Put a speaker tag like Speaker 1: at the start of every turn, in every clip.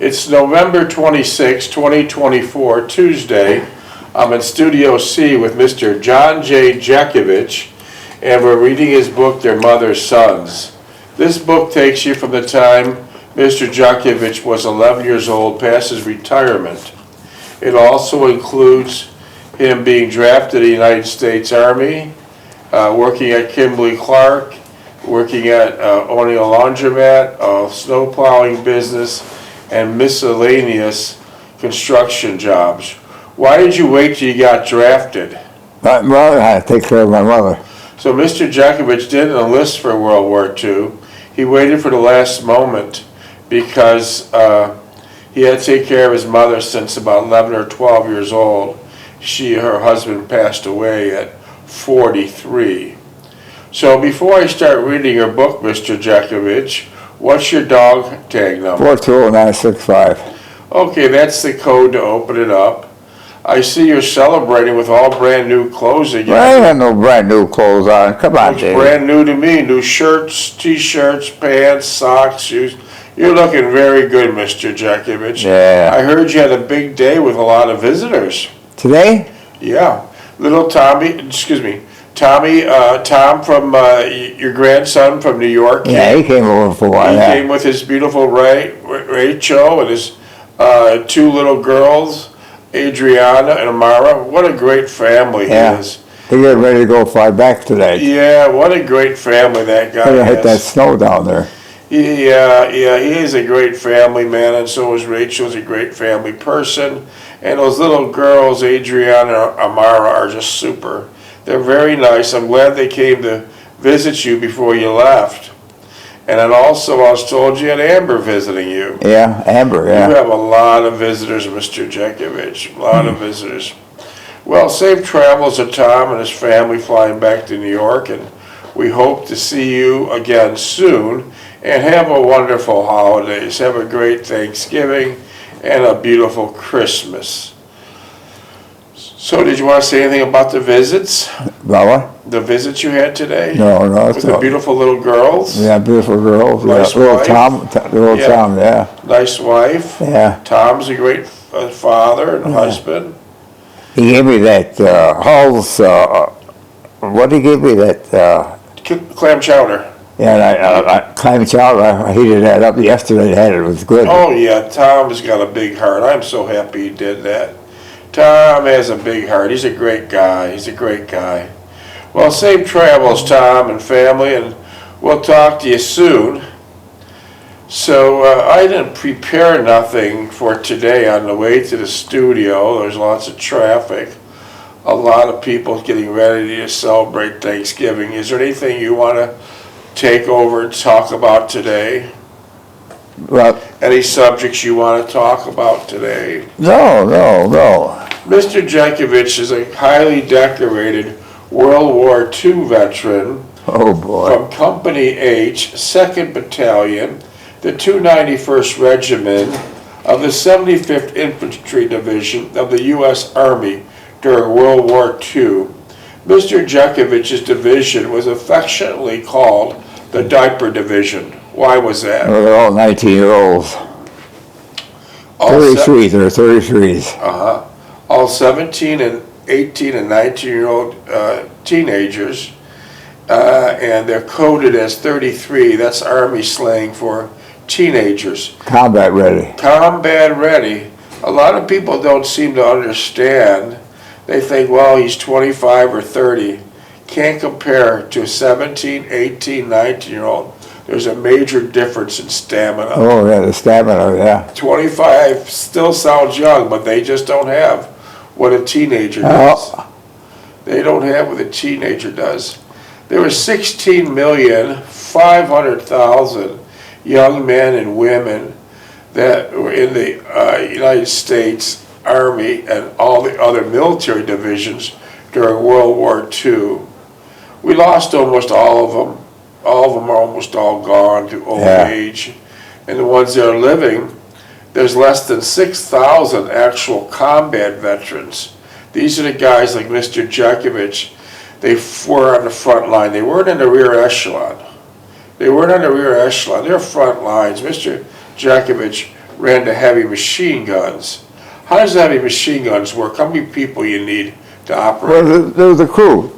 Speaker 1: It's November 26, 2024, Tuesday. I'm in Studio C with Mr. John J. Jeckovich, and we're reading his book, Their Mother's Sons. This book takes you from the time Mr. Jeckovich was 11 years old past his retirement. It also includes him being drafted in the United States Army, working at Kimberly-Clark, working at owning a laundromat, a snow plowing business, and miscellaneous construction jobs. Why did you wait till you got drafted?
Speaker 2: My mother had to take care of my mother.
Speaker 1: So Mr. Jeckovich didn't enlist for World War II. He waited for the last moment because he had to take care of his mother since about 11 or 12 years old. Her husband passed away at 43. So before I start reading your book, Mr. Jeckovich, what's your dog tag number?
Speaker 2: 420965.
Speaker 1: Okay, that's the code to open it up. I see you're celebrating with all brand new clothes again.
Speaker 2: Well, I ain't had no brand new clothes on. Come on,
Speaker 1: It's
Speaker 2: Dave.
Speaker 1: brand new to me. New shirts, t-shirts, pants, socks, shoes. You're looking very good, Mr. Jeckovich.
Speaker 2: Yeah.
Speaker 1: I heard you had a big day with a lot of visitors.
Speaker 2: Today?
Speaker 1: Yeah. Little Tommy, Tom from your grandson from New York.
Speaker 2: Yeah, he came over for a while.
Speaker 1: He
Speaker 2: Yeah.
Speaker 1: came with his beautiful Rachel and his two little girls, Adriana and Amara. What a great family he is.
Speaker 2: They're getting ready to go fly back today.
Speaker 1: Yeah, what a great family that guy
Speaker 2: They're gonna
Speaker 1: has.
Speaker 2: hit that snow down there.
Speaker 1: Yeah, he is a great family man, and so is Rachel. Is a great family person. And those little girls, Adriana and Amara, are just super. They're very nice. I'm glad they came to visit you before you left. And then also, I was told you had Amber visiting you.
Speaker 2: Yeah, Amber, yeah.
Speaker 1: You have a lot of visitors, Mr. Jeckovich. A lot of visitors. Well, safe travels to Tom and his family flying back to New York, and we hope to see you again soon. And have a wonderful holidays. Have a great Thanksgiving and a beautiful Christmas. So did you want to say anything about the visits?
Speaker 2: About what?
Speaker 1: The visits you had today?
Speaker 2: No.
Speaker 1: With the beautiful little girls?
Speaker 2: Yeah, beautiful girls.
Speaker 1: Nice
Speaker 2: yeah. Little
Speaker 1: wife.
Speaker 2: Tom, yeah.
Speaker 1: Nice wife.
Speaker 2: Yeah.
Speaker 1: Tom's a great father and husband.
Speaker 2: He gave me that Hall's, what did he give me? That,
Speaker 1: Clam chowder.
Speaker 2: yeah, and I clam chowder. I heated that up yesterday. It was good.
Speaker 1: Oh yeah, Tom's got a big heart. I'm so happy he did that. Tom has a big heart. He's a great guy. He's a great guy. Well, safe travels, Tom and family, and we'll talk to you soon. So I didn't prepare nothing for today on the way to the studio. There's lots of traffic. A lot of people getting ready to celebrate Thanksgiving. Is there anything you want to take over and talk about today?
Speaker 2: Well,
Speaker 1: Any subjects you want to talk about today?
Speaker 2: no.
Speaker 1: Mr. Jeckovich is a highly decorated World War II veteran
Speaker 2: Oh, boy.
Speaker 1: from Company H, 2nd Battalion, the 291st Regiment of the 75th Infantry Division of the U.S. Army during World War II. Mr. Jeckovich's division was affectionately called the Diaper Division. Why was that?
Speaker 2: Well, they're all 19-year-olds.
Speaker 1: All
Speaker 2: 33s, they're 33s.
Speaker 1: All 17 and 18 and 19-year-old teenagers, and they're coded as 33. That's Army slang for teenagers.
Speaker 2: Combat ready.
Speaker 1: Combat ready. A lot of people don't seem to understand. They think, well, he's 25 or 30. Can't compare to a 17, 18, 19-year-old. There's a major difference in stamina.
Speaker 2: Oh, yeah, the stamina, yeah.
Speaker 1: 25 still sounds young, but they just don't have what a teenager does. They don't have what a teenager does. There were 16,500,000 young men and women that were in the United States Army and all the other military divisions during World War II. We lost almost all of them. All of them are almost all gone to old age. And the ones that are living, there's less than 6,000 actual combat veterans. These are the guys like Mr. Jeckovich. They were on the front line. They weren't in the rear echelon. They weren't on the rear echelon. They're front lines. Mr. Jeckovich ran to heavy machine guns. How does heavy machine guns work? How many people you need to operate?
Speaker 2: Well, there was a crew,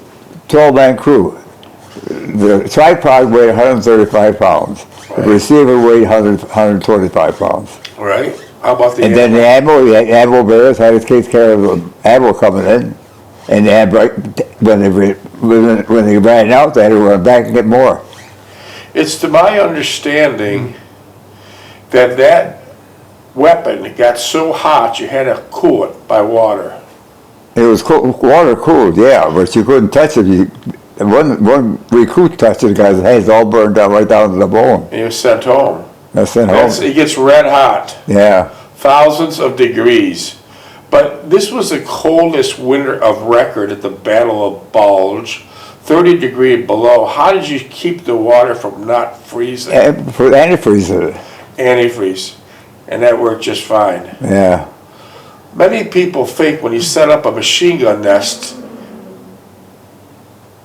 Speaker 2: 12-man crew. The tripod weighed 135 pounds. The
Speaker 1: Right.
Speaker 2: receiver weighed 125 pounds.
Speaker 1: Right? How about the
Speaker 2: And then the ammo, you had ammo bearers had to take care of the ammo coming in. And they had, when they ran out, they had to run back and get more.
Speaker 1: It's to my understanding that that weapon got so hot you had to cool it by water.
Speaker 2: It was water cooled, yeah, but you couldn't touch it. One recruit touched it, the guy's hands all burned out right down to the bone.
Speaker 1: And he was sent home.
Speaker 2: That's sent home.
Speaker 1: It gets red hot.
Speaker 2: Yeah.
Speaker 1: Thousands of degrees. But this was the coldest winter of record at the Battle of Bulge, 30 degrees below. How did you keep the water from not freezing?
Speaker 2: For antifreeze.
Speaker 1: Antifreeze. And that worked just fine.
Speaker 2: Yeah.
Speaker 1: Many people think when you set up a machine gun nest,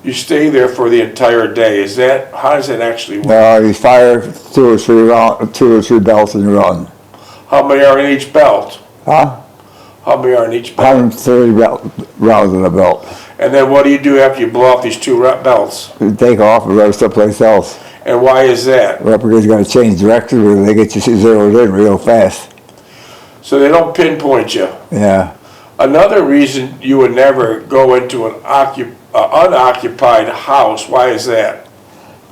Speaker 1: you stay there for the entire day. How does that actually work?
Speaker 2: No, you fire two or three belts and run.
Speaker 1: How many are in each belt?
Speaker 2: Huh?
Speaker 1: How many are in each belt?
Speaker 2: 130 rounds in a belt.
Speaker 1: And then what do you do after you blow up these two belts?
Speaker 2: You take off and run someplace else.
Speaker 1: And why is that?
Speaker 2: Well, because you got to change direction where they get you zeroed in real fast.
Speaker 1: So they don't pinpoint you.
Speaker 2: Yeah.
Speaker 1: Another reason you would never go into an unoccupied house, why is that?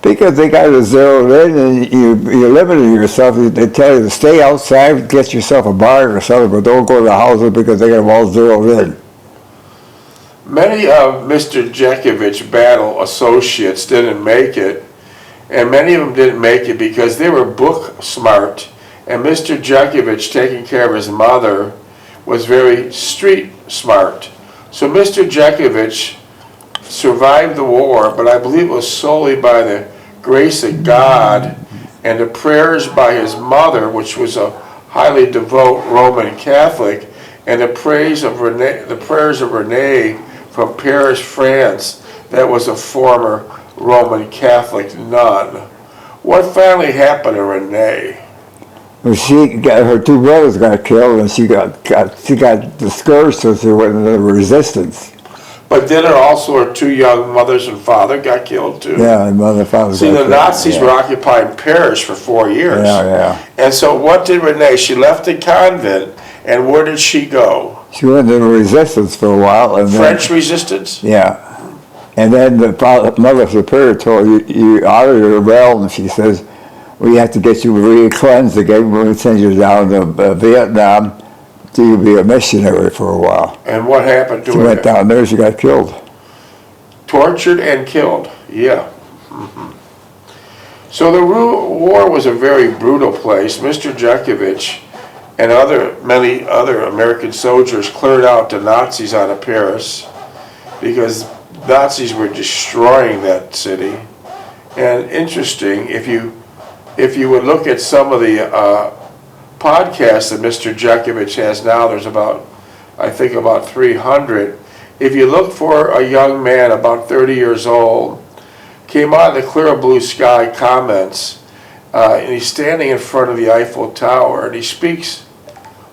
Speaker 2: Because they got to zero it in, and you're limiting yourself. They tell you to stay outside, get yourself a barn or something, but don't go to the houses because they got them all zeroed in.
Speaker 1: Many of Mr. Jeckovich battle associates didn't make it, and many of them didn't make it because they were book smart, and Mr. Jeckovich, taking care of his mother, was very street smart. So Mr. Jeckovich survived the war, but I believe it was solely by the grace of God and the prayers by his mother, which was a highly devout Roman Catholic, and the prayers of Renee from Paris, France, that was a former Roman Catholic nun. What finally happened to Renee?
Speaker 2: Well, her two brothers got killed, and she got discouraged, so she went into resistance.
Speaker 1: But then also her two young mothers and father got killed too.
Speaker 2: Yeah, and mother and father.
Speaker 1: See, the Nazis were occupying Paris for 4 years.
Speaker 2: Yeah, yeah.
Speaker 1: And so what did Renee? She left the convent, and where did she go?
Speaker 2: She went into resistance for a while. And
Speaker 1: French resistance?
Speaker 2: Yeah. And then the Mother Superior told you out of your realm, she says, we have to get you re-cleansed again. We're going to send you down to Vietnam to be a missionary for a while.
Speaker 1: And what happened to her?
Speaker 2: She went down there, she got killed.
Speaker 1: Tortured and killed, yeah. So the war was a very brutal place. Mr. Jeckovich and many other American soldiers cleared out the Nazis out of Paris because Nazis were destroying that city. And interesting, if you would look at some of the podcasts that Mr. Jeckovich has now, there's I think about 300. If you look for a young man about 30 years old, came out in the clear blue sky comments, and he's standing in front of the Eiffel Tower, and he speaks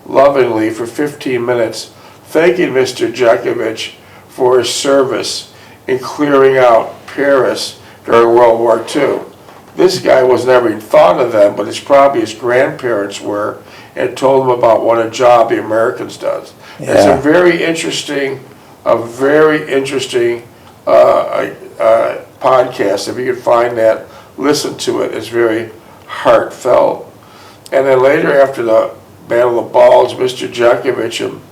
Speaker 1: lovingly for 15 minutes, thanking Mr. Jeckovich for his service in clearing out Paris during World War II. This guy was never even thought of them, but it's probably his grandparents were, and told him about what a job the Americans does. Yeah. It's a very interesting podcast. If you can find that, listen to it. It's very heartfelt. And then later, after the Battle of Bulge, Mr. Jeckovich and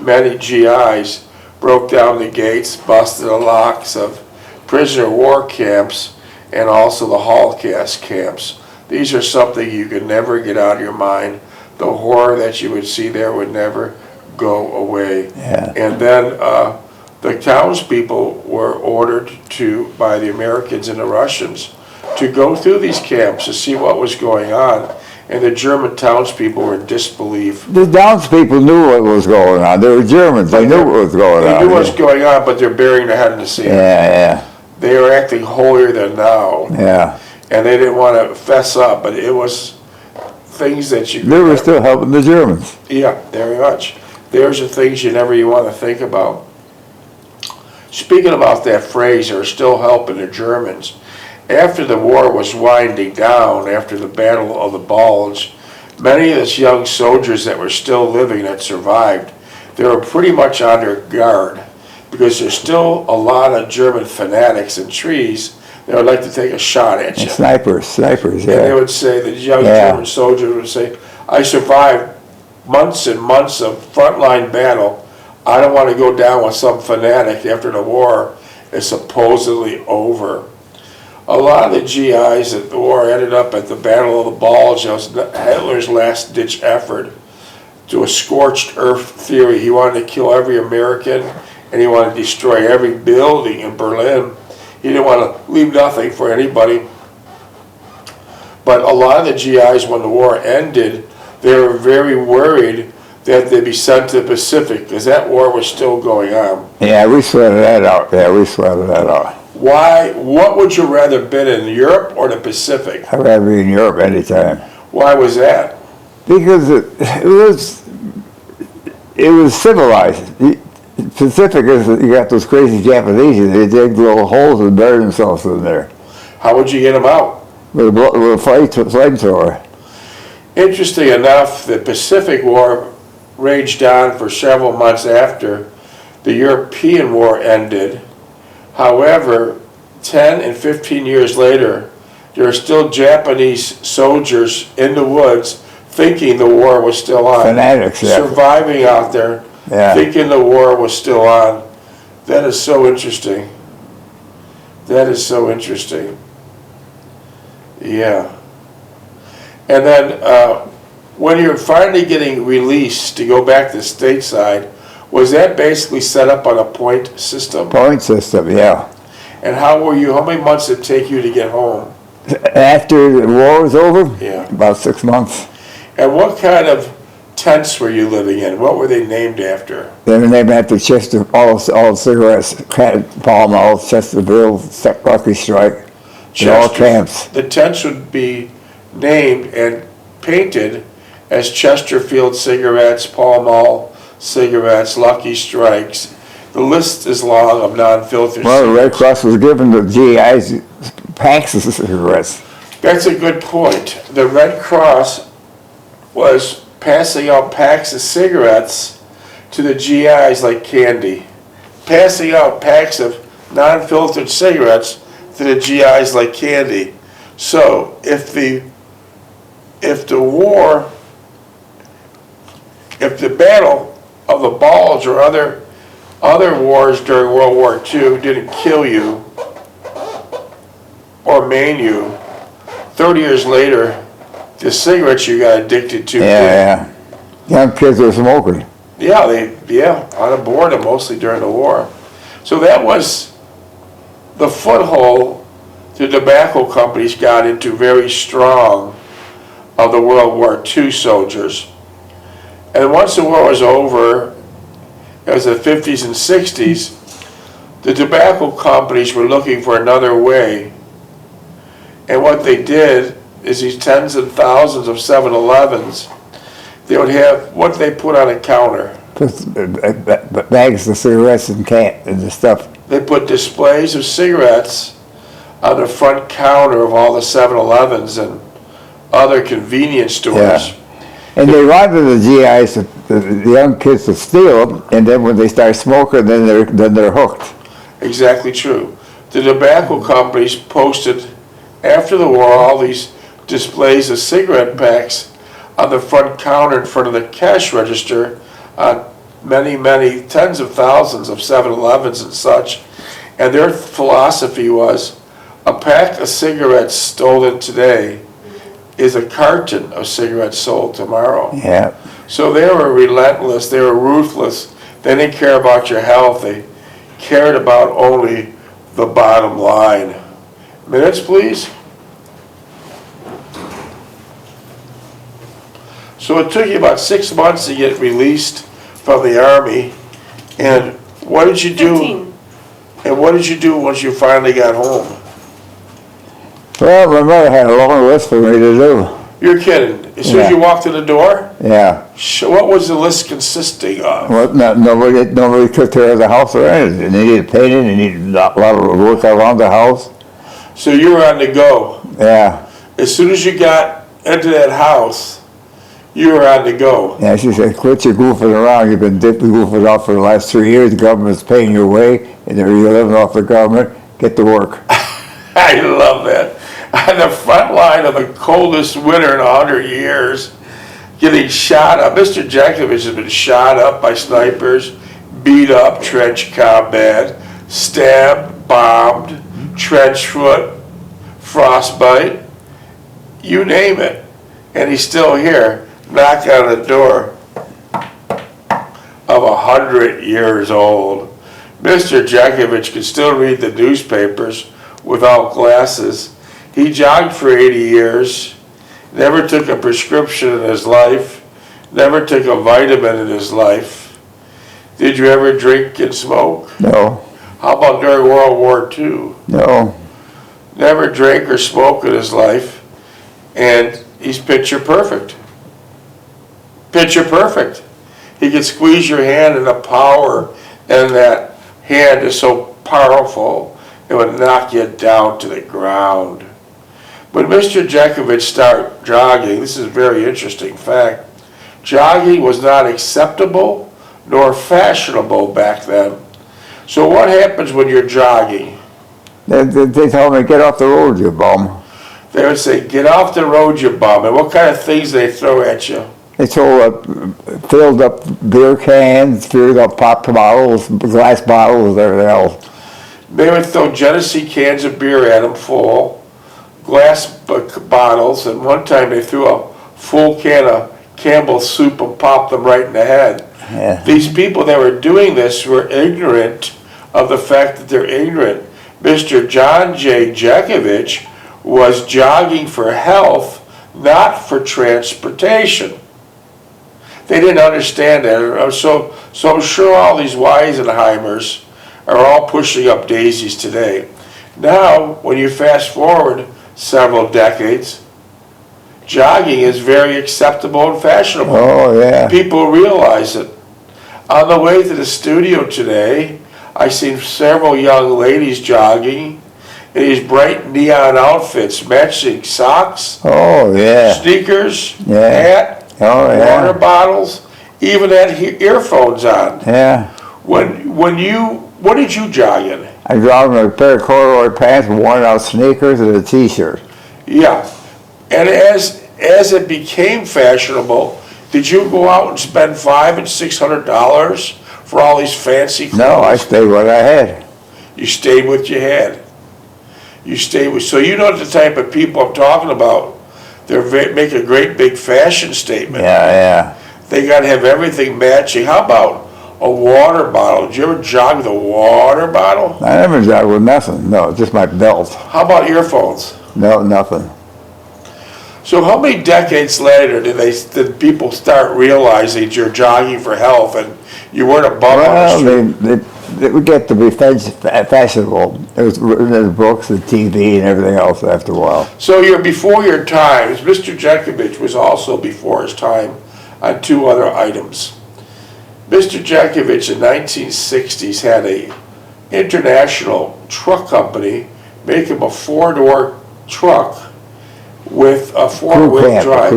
Speaker 1: many GIs broke down the gates, busted the locks of prisoner of war camps, and also the Holocaust camps. These are something you could never get out of your mind. The horror that you would see there would never go away.
Speaker 2: Yeah.
Speaker 1: And then the townspeople were ordered by the Americans and the Russians to go through these camps to see what was going on. And the German townspeople were in disbelief.
Speaker 2: The townspeople knew what was going on. They were Germans. They knew what was going on.
Speaker 1: They knew what was going on, but they're burying their head in the sand.
Speaker 2: Yeah.
Speaker 1: They were acting holier than thou.
Speaker 2: Yeah.
Speaker 1: And they didn't want to fess up, but it was things that you...
Speaker 2: They were still helping the Germans.
Speaker 1: Yeah, very much. There's the things you want to think about. Speaking about that phrase, they're still helping the Germans. After the war was winding down, after the Battle of the Bulge, many of those young soldiers that were still living, that survived, they were pretty much on their guard, because there's still a lot of German fanatics and trees that would like to take a shot at you.
Speaker 2: And snipers, yeah.
Speaker 1: And they would say, the young German soldiers would say, I survived months and months of frontline battle. I don't want to go down with some fanatic after the war is supposedly over. A lot of the GIs at the war ended up at the Battle of the Bulge. That was Hitler's last-ditch effort to a scorched earth theory. He wanted to kill every American, and he wanted to destroy every building in Berlin. He didn't want to leave nothing for anybody. But a lot of the GIs, when the war ended, they were very worried that they'd be sent to the Pacific, because that war was still going on.
Speaker 2: Yeah, we sweated that out.
Speaker 1: Why? What would you rather been in, Europe or the Pacific?
Speaker 2: I'd rather be in Europe anytime.
Speaker 1: Why was that?
Speaker 2: Because it was civilized. Pacific is, you got those crazy Japanese, they dig little holes and bury themselves in there.
Speaker 1: How would you get them out?
Speaker 2: With a flamethrower.
Speaker 1: Interesting enough, the Pacific War raged on for several months after the European War ended. However, 10 and 15 years later, there are still Japanese soldiers in the woods thinking the war was still on.
Speaker 2: Fanatics, yeah.
Speaker 1: Surviving out there, thinking the war was still on. That is so interesting. That is so interesting. Yeah. And then when you're finally getting released to go back to stateside, was that basically set up on a point system?
Speaker 2: Point system, yeah.
Speaker 1: And how many months did it take you to get home?
Speaker 2: After the war was over?
Speaker 1: Yeah.
Speaker 2: About 6 months.
Speaker 1: And what kind of tents were you living in? What were they named after?
Speaker 2: They were named after Chester, all cigarettes, Pall Mall, Chesterfield, Lucky Strike, all camps.
Speaker 1: The tents would be named and painted as Chesterfield cigarettes, Pall Mall cigarettes, Lucky Strikes. The list is long of non-filtered
Speaker 2: Well,
Speaker 1: cigarettes.
Speaker 2: the Red Cross was giving the GIs packs of cigarettes.
Speaker 1: That's a good point. The Red Cross was passing out packs of cigarettes to the GIs like candy. Passing out packs of non-filtered cigarettes to the GIs like candy. So if the Battle of the Bulge or other wars during World War II didn't kill you or maim you, 30 years later, the cigarettes you got addicted to.
Speaker 2: Yeah. Young kids were smoking.
Speaker 1: Yeah, out of boredom, mostly during the war. So that was the foothold the tobacco companies got into very strong of the World War II soldiers. And once the war was over, it was the 50s and 60s, the tobacco companies were looking for another way. And what they did is these tens of thousands of 7-Elevens, they would have what they put on a counter.
Speaker 2: Bags of cigarettes and the stuff.
Speaker 1: They put displays of cigarettes on the front counter of all the 7-Elevens and other convenience stores.
Speaker 2: Yeah. And they wanted the GIs, the young kids, to steal them, and then when they start smoking, then they're hooked.
Speaker 1: Exactly true. The tobacco companies posted after the war all these displays of cigarette packs on the front counter in front of the cash register on many tens of thousands of 7-Elevens and such. And their philosophy was, a pack of cigarettes stolen today is a carton of cigarettes sold tomorrow.
Speaker 2: Yeah.
Speaker 1: So they were relentless, they were ruthless. They didn't care about your health, they cared about only the bottom line. Minutes, please. So it took you about 6 months to get released from the Army. And what did you do?
Speaker 3: 15.
Speaker 1: And what did you do once you finally got home?
Speaker 2: Well, my mother had a long list for me to do.
Speaker 1: You're kidding. As soon as you walked in the door?
Speaker 2: Yeah.
Speaker 1: What was the list consisting of?
Speaker 2: Well, nobody took care of the house or anything. They needed painting, they needed a lot of work around the house.
Speaker 1: So you were on the go.
Speaker 2: Yeah.
Speaker 1: As soon as you got into that house, you were on the go.
Speaker 2: Yeah, she said, quit your goofing around. You've been goofing off for the last 3 years. The government's paying your way, and you're living off the government. Get to work.
Speaker 1: I love that. On the front line of the coldest winter in 100 years, getting shot up. Mr. Jeckovich has been shot up by snipers, beat up, trench combat, stabbed, bombed, trench foot, frostbite, you name it. And he's still here, knock on the door of 100 years old. Mr. Jeckovich can still read the newspapers without glasses. He jogged for 80 years, never took a prescription in his life, never took a vitamin in his life. Did you ever drink and smoke?
Speaker 2: No.
Speaker 1: How about during World War II?
Speaker 2: No.
Speaker 1: Never drank or smoked in his life, and he's picture perfect. Picture perfect. He can squeeze your hand, and the power in that hand is so powerful, it would knock you down to the ground. When Mr. Jeckovich started jogging, this is a very interesting fact, jogging was not acceptable nor fashionable back then. So what happens when you're jogging?
Speaker 2: They told me, get off the road, you bum.
Speaker 1: They would say, get off the road, you bum. And what kind of things they throw at you?
Speaker 2: They filled up beer cans, filled up pop bottles, glass bottles, everything else.
Speaker 1: They would throw Genesee cans of beer at them full, glass bottles, and one time they threw a full can of Campbell's soup and popped them right in the head.
Speaker 2: Yeah.
Speaker 1: These people that were doing this were ignorant of the fact that they're ignorant. Mr. John J. Jeckovich was jogging for health, not for transportation. They didn't understand that. So I'm sure all these Weisenheimers are all pushing up daisies today. Now, when you fast forward several decades, jogging is very acceptable and fashionable.
Speaker 2: Oh, yeah.
Speaker 1: People realize it. On the way to the studio today, I seen several young ladies jogging in these bright neon outfits, matching socks,
Speaker 2: Oh, yeah.
Speaker 1: sneakers,
Speaker 2: Yeah.
Speaker 1: hat,
Speaker 2: Oh, yeah.
Speaker 1: water bottles, even had earphones on.
Speaker 2: Yeah.
Speaker 1: What did you jog in?
Speaker 2: I dropped a pair of corduroy pants, worn out sneakers, and a t-shirt.
Speaker 1: Yeah, and as it became fashionable, did you go out and spend $500 and $600 for all these fancy clothes?
Speaker 2: No, I stayed what I had.
Speaker 1: You stayed what you had. You stayed with, so you know the type of people I'm talking about. They're make a great big fashion statement.
Speaker 2: Yeah, yeah.
Speaker 1: They got to have everything matching. How about a water bottle? Did you ever jog with a water bottle?
Speaker 2: I never jogged with nothing. No, just my belt.
Speaker 1: How about earphones?
Speaker 2: No, nothing.
Speaker 1: So how many decades later did people start realizing you're jogging for health and you weren't a bum on the street?
Speaker 2: Well, they would get to be fashionable. It was written in the books, the TV, and everything else after a while.
Speaker 1: So you're before your times. Mr. Jeckovich was also before his time on two other items. Mr. Jeckovich in the 1960s had a international truck company make him a four-door truck with a four-wheel drive.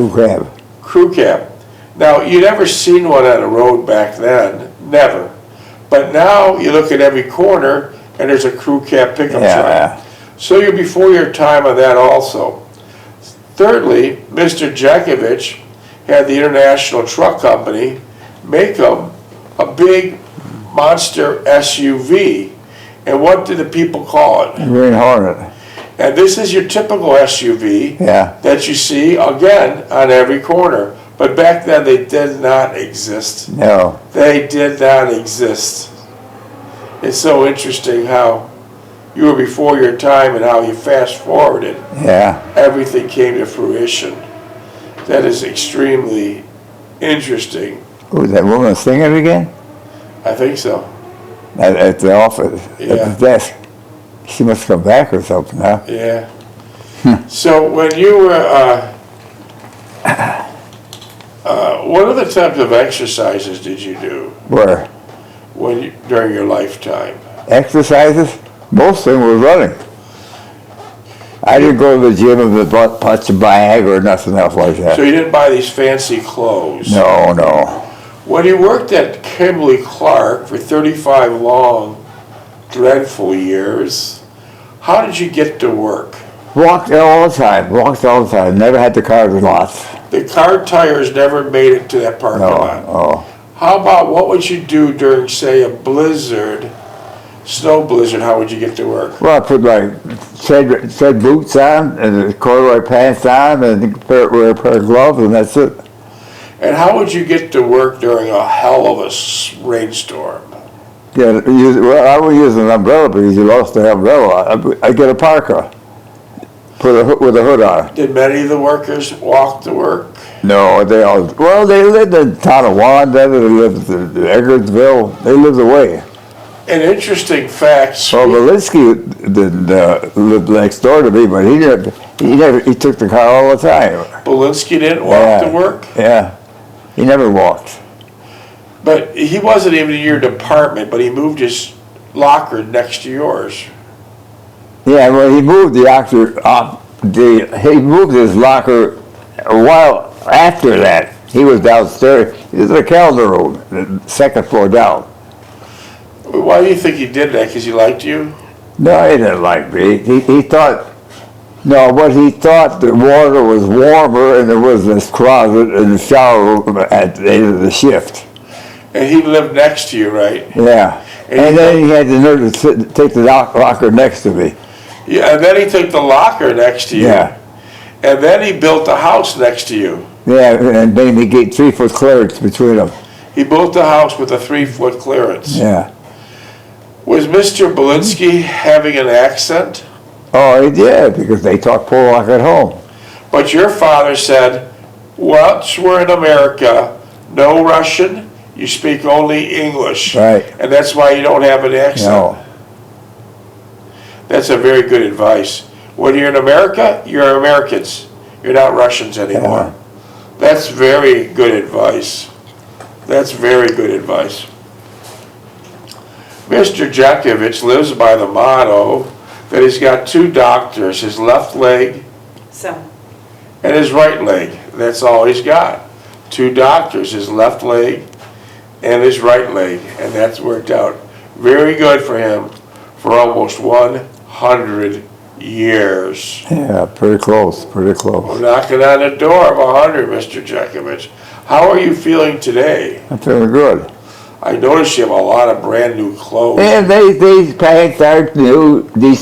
Speaker 1: Crew cab. Now, you never seen one on the road back then, never. But now you look at every corner and there's a crew cab pickup truck. So you're before your time on that also. Thirdly, Mr. Jeckovich had the International Truck Company make him a big monster SUV. And what did the people call it?
Speaker 2: Green Hornet.
Speaker 1: And this is your typical SUV that you see, again, on every corner. But back then, they did not exist.
Speaker 2: No.
Speaker 1: They did not exist. It's so interesting how you were before your time and how you fast forwarded.
Speaker 2: Yeah.
Speaker 1: Everything came to fruition. That is extremely interesting.
Speaker 2: Was that woman singing again?
Speaker 1: I think so.
Speaker 2: At the office,
Speaker 1: Yeah.
Speaker 2: at the desk. She must come back or something, huh?
Speaker 1: Yeah. So when you were What other types of exercises did you do
Speaker 2: Where?
Speaker 1: during your lifetime?
Speaker 2: Exercises? Most of them were running. I didn't go to the gym and punch a bag or nothing else like that.
Speaker 1: So you didn't buy these fancy clothes?
Speaker 2: No, no.
Speaker 1: When you worked at Kimberly Clark for 35 long, dreadful years, how did you get to work?
Speaker 2: Walked all the time. Walked all the time. Never had the car lots.
Speaker 1: The car tires never made it to that parking lot.
Speaker 2: Oh.
Speaker 1: How about what would you do during, say, a blizzard, snow blizzard? How would you get to work?
Speaker 2: Well, I put my tread boots on and the corduroy pants on and wear a pair of gloves and that's it.
Speaker 1: And how would you get to work during a hell of a rainstorm?
Speaker 2: Yeah, I would use an umbrella because you lost the umbrella. I get a parka, with a hood on.
Speaker 1: Did many of the workers walk to work?
Speaker 2: No, they lived in the town of Wanda, they lived in Edgardsville, they lived away.
Speaker 1: An interesting fact.
Speaker 2: So Valinsky didn't live next door to me, but he took the car all the time.
Speaker 1: Belinsky didn't walk to work?
Speaker 2: Yeah, he never walked.
Speaker 1: But he wasn't even in your department, but he moved his locker next to yours.
Speaker 2: Yeah, well, he moved he moved his locker a while after that. He was downstairs. He was in the calendar room, the second floor down.
Speaker 1: Why do you think he did that? Because he liked you?
Speaker 2: No, he didn't like me. He thought, no, what he thought, the water was warmer and there was this closet in the shower room at the end of the shift.
Speaker 1: And he lived next to you, right?
Speaker 2: Yeah. And then he had the nerve to take the locker next to me.
Speaker 1: Yeah, and then he took the locker next to you.
Speaker 2: Yeah.
Speaker 1: And then he built a house next to you.
Speaker 2: Yeah, and made me get 3-foot clearance between them.
Speaker 1: He built a house with a 3-foot clearance.
Speaker 2: Yeah.
Speaker 1: Was Mr. Belinsky having an accent?
Speaker 2: Oh, he did, because they taught Polak at home.
Speaker 1: But your father said, once we're in America, no Russian, you speak only English.
Speaker 2: Right.
Speaker 1: And that's why you don't have an accent.
Speaker 2: No.
Speaker 1: That's a very good advice. When you're in America, you're Americans. You're not Russians anymore.
Speaker 2: Yeah.
Speaker 1: That's very good advice. That's very good advice. Mr. Jeckovich lives by the motto that he's got 2 doctors, his left leg and his right leg. That's all he's got. 2 doctors, his left leg and his right leg. And that's worked out very good for him for almost 100 years.
Speaker 2: Yeah, pretty close, pretty
Speaker 1: We're
Speaker 2: close.
Speaker 1: knocking on the door of 100, Mr. Jeckovich. How are you feeling today?
Speaker 2: I'm feeling good.
Speaker 1: I noticed you have a lot of brand new clothes.
Speaker 2: And these pants aren't new. The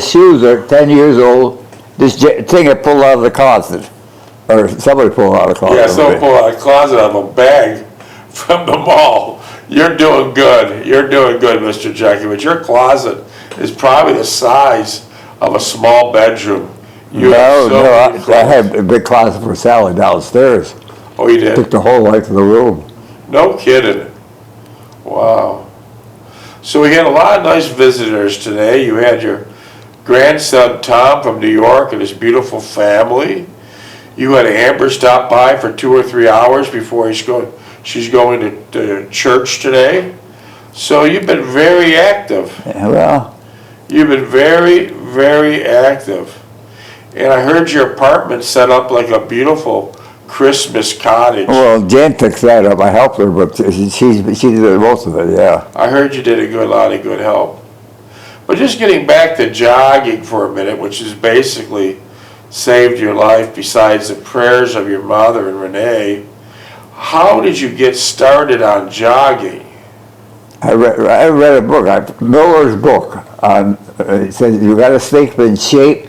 Speaker 2: shoes are 10 years old. This thing I pulled out of the closet. Or somebody pulled out of the closet.
Speaker 1: Yeah, someone pulled out a closet out of a bag from the mall. You're doing good. You're doing good, Mr. Jeckovich. Your closet is probably the size of a small bedroom. You have so many clothes.
Speaker 2: I had a big closet for Sally downstairs.
Speaker 1: Oh, you did?
Speaker 2: Took the whole length of the room.
Speaker 1: No kidding. Wow. So we had a lot of nice visitors today. You had your grandson Tom from New York and his beautiful family. You had Amber stop by for 2 or 3 hours before she's going to church today. So you've been very active.
Speaker 2: Yeah, well,
Speaker 1: You've been very, very active. And I heard your apartment set up like a beautiful Christmas cottage.
Speaker 2: well, Jen fixed that up. I helped her, but she did most of it, yeah.
Speaker 1: I heard you did a lot of good help. But just getting back to jogging for a minute, which has basically saved your life besides the prayers of your mother and Renee, how did you get started on jogging?
Speaker 2: I read a book, Miller's book, on, it says you got to stay in shape,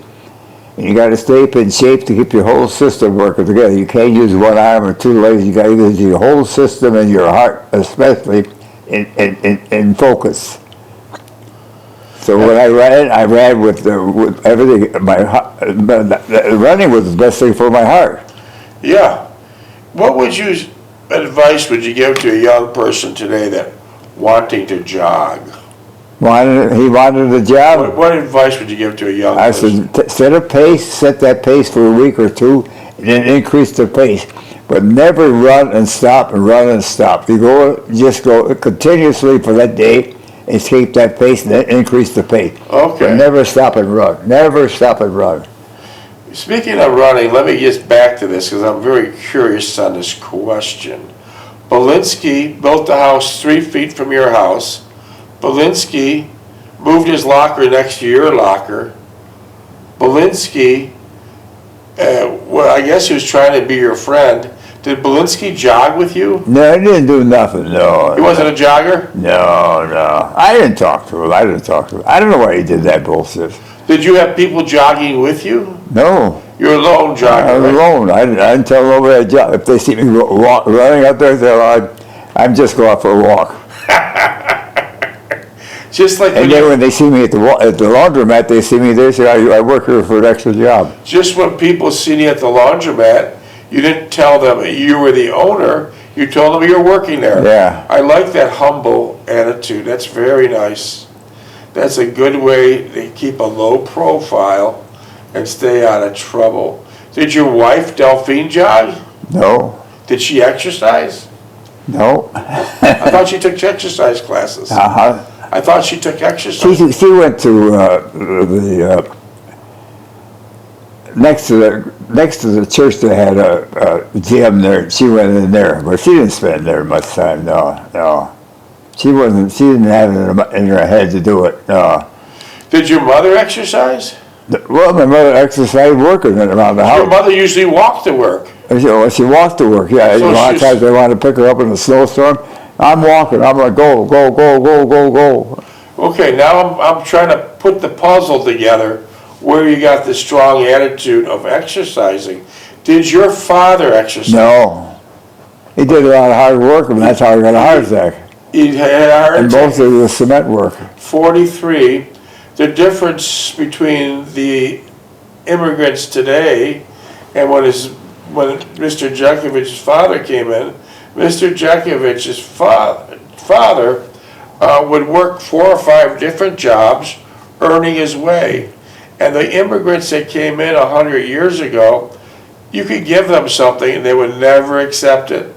Speaker 2: and you got to stay in shape to keep your whole system working together. You can't use one arm or 2 legs, you got to use your whole system and your heart especially in focus. So when I ran with everything, running was the best thing for my heart.
Speaker 1: Yeah. What advice would you give to a young person today that wanting to jog?
Speaker 2: He wanted a job.
Speaker 1: What advice would you give to a young
Speaker 2: I
Speaker 1: person?
Speaker 2: said, set that pace for a week or 2, and then increase the pace. but never run and stop and run and stop. You just go continuously for that day and keep that pace and then increase the pace.
Speaker 1: Okay.
Speaker 2: But never stop and run. Never stop and run.
Speaker 1: Speaking of running, let me get back to this because I'm very curious on this question. Belinsky built the house 3 feet from your house. Belinsky moved his locker next to your locker. Belinsky, well, I guess he was trying to be your friend. Did Belinsky jog with you?
Speaker 2: No, he didn't do nothing, no.
Speaker 1: He wasn't a jogger?
Speaker 2: No. I didn't talk to him. I don't know why he did that bullshit.
Speaker 1: Did you have people jogging with you?
Speaker 2: No.
Speaker 1: You're a lone jogger,
Speaker 2: I was
Speaker 1: right?
Speaker 2: alone. I didn't tell nobody I jog. If they see me running out there, I'm just going for a walk.
Speaker 1: Just like
Speaker 2: And then when they see me at the laundromat, they see me there, say, I work here for an extra job.
Speaker 1: just when people see you at the laundromat, you didn't tell them you were the owner. You told them you're working there.
Speaker 2: Yeah.
Speaker 1: I like that humble attitude. That's very nice. That's a good way to keep a low profile and stay out of trouble. Did your wife, Delphine, jog?
Speaker 2: No.
Speaker 1: Did she exercise?
Speaker 2: No.
Speaker 1: I thought she took exercise classes.
Speaker 2: Uh-huh.
Speaker 1: I thought she took exercise.
Speaker 2: She went to the next to the church. They had a gym there. She went in there, but she didn't spend there much time. No. She didn't have it in her head to do it. No.
Speaker 1: Did your mother exercise?
Speaker 2: Well, my mother exercised working around the house.
Speaker 1: Your mother usually walked to work.
Speaker 2: She walked to work. Yeah,
Speaker 1: So
Speaker 2: a lot of times they want to pick her up in a snowstorm. I'm walking. I'm like, go.
Speaker 1: Okay, now I'm trying to put the puzzle together where you got the strong attitude of exercising. Did your father exercise?
Speaker 2: No. He did a lot of hard work, and that's how he got a heart attack.
Speaker 1: He had a heart
Speaker 2: And
Speaker 1: attack.
Speaker 2: most of it was cement work.
Speaker 1: 43. The difference between the immigrants today and when Mr. Jeckovich's father came in, Mr. Jeckovich's father would work 4 or 5 different jobs, earning his way. And the immigrants that came in 100 years ago, you could give them something and they would never accept it.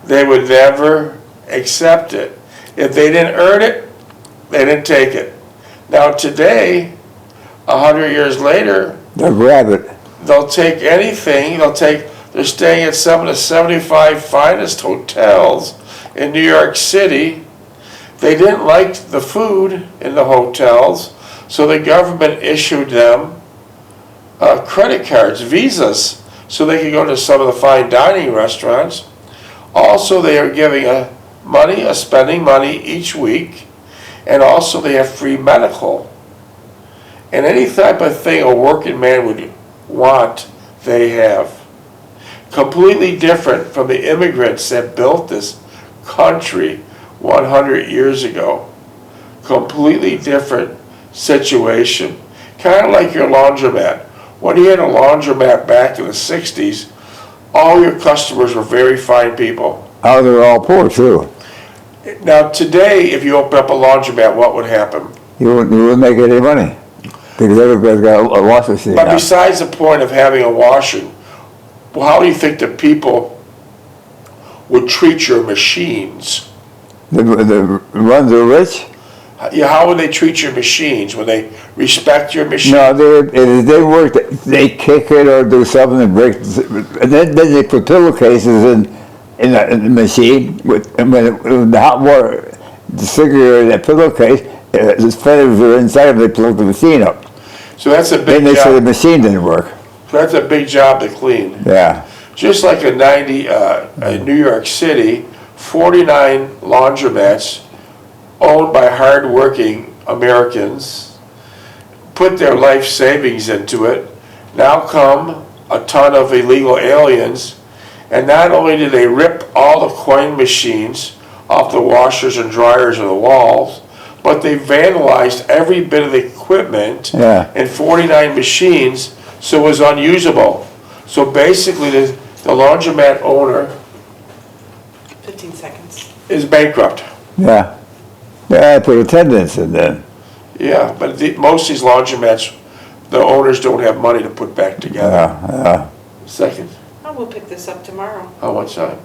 Speaker 1: They would never accept it. If they didn't earn it, they didn't take it. Now today, 100 years later,
Speaker 2: They'll grab it.
Speaker 1: they'll take anything. They're staying at some of the 75 finest hotels in New York City. They didn't like the food in the hotels, so the government issued them credit cards, visas, so they could go to some of the fine dining restaurants. Also, they are giving spending money each week, and also they have free medical. And any type of thing a working man would want, they have. Completely different from the immigrants that built this country 100 years ago. Completely different situation. Kind of like your laundromat. When you had a laundromat back in the 60s, all your customers were very fine people.
Speaker 2: Oh, they're all poor, too.
Speaker 1: Now today, if you open up a laundromat, what would happen?
Speaker 2: You wouldn't make any money. Because everybody's got a washing machine
Speaker 1: But
Speaker 2: now.
Speaker 1: besides the point of having a washing, well, how do you think the people would treat your machines?
Speaker 2: The ones that are rich?
Speaker 1: Yeah, how would they treat your machines? Would they respect your machine?
Speaker 2: No, if they work, they kick it or do something and break. And then they put pillowcases in the machine. And when the hot water, the figure that pillowcase, the feathers are inside of it, they plug the machine up.
Speaker 1: So that's a
Speaker 2: Then
Speaker 1: big
Speaker 2: they say the
Speaker 1: job.
Speaker 2: machine didn't work.
Speaker 1: So that's a big job to clean.
Speaker 2: Yeah.
Speaker 1: Just like in New York City, 49 laundromats owned by hard-working Americans put their life savings into it. Now come a ton of illegal aliens, and not only do they rip all the coin machines off the washers and dryers of the walls, but they vandalized every bit of the equipment in 49 machines, so it was unusable. So basically, the laundromat owner
Speaker 3: 15 seconds.
Speaker 1: is bankrupt.
Speaker 2: Yeah. Yeah, I put attendance in then.
Speaker 1: Yeah, but most of these laundromats, the owners don't have money to put back together.
Speaker 2: Yeah.
Speaker 1: Second.
Speaker 3: How Oh, we'll pick this up tomorrow.
Speaker 1: Oh, what's that?